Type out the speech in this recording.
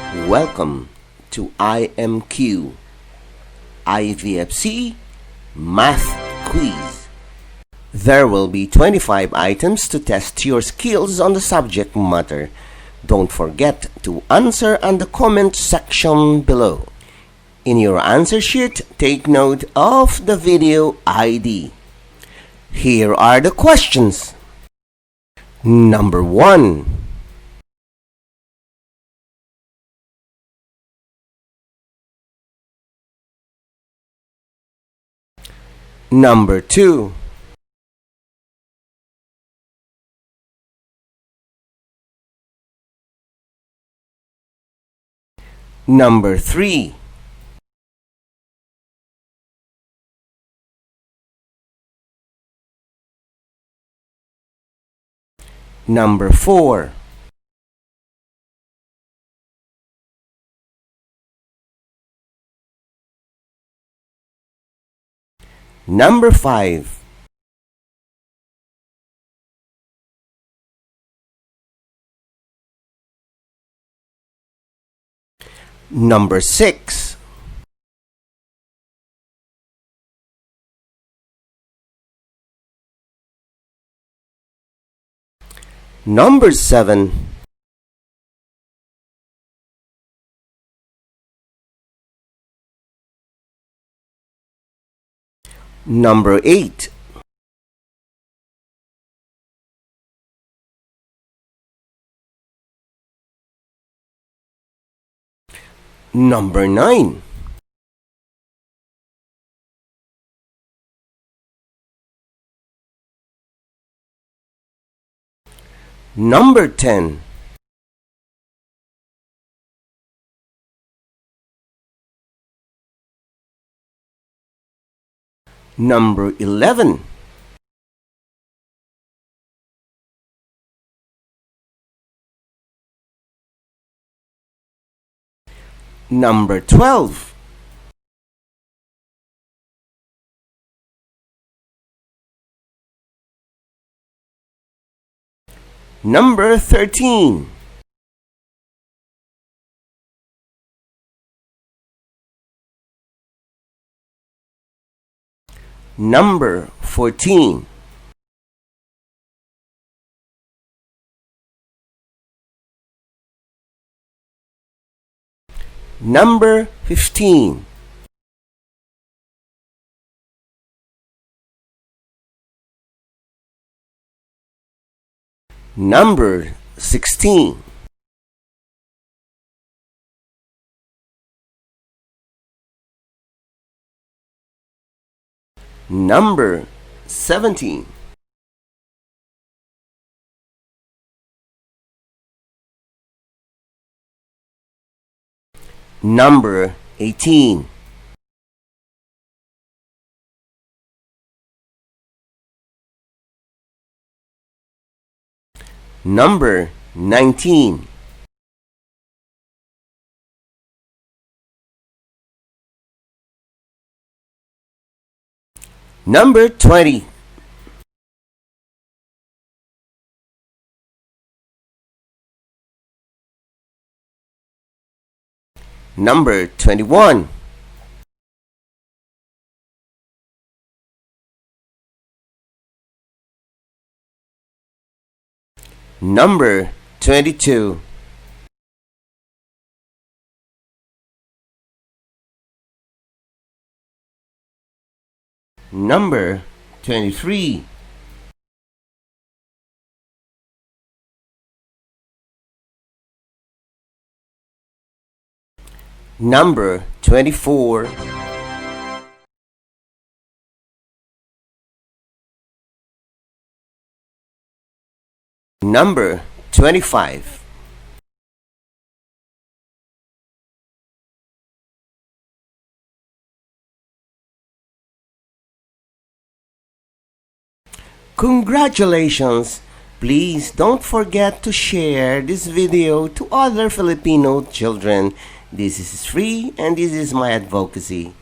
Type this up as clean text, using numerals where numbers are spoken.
Welcome to IMQ IVFC Math Quiz. There will be 25 items to test your skills on the subject matter. Don't forget to answer on the comment section below. In your answer sheet, take note of the video ID. Here are the questions. Number 1. Number 2. Number 3. Number 4. Number 5. Number 6. Number 7. Number 8. Number 9. Number 10. Number 11. Number 12. Number 13. Number 14. Number 15. Number 16. Number 17. Number 18. Number 19. Number 20. Number 21. Number 22. Number 23. Number 24. Number 25. Congratulations! Please don't forget to share this video to other Filipino children. This is free and this is my advocacy.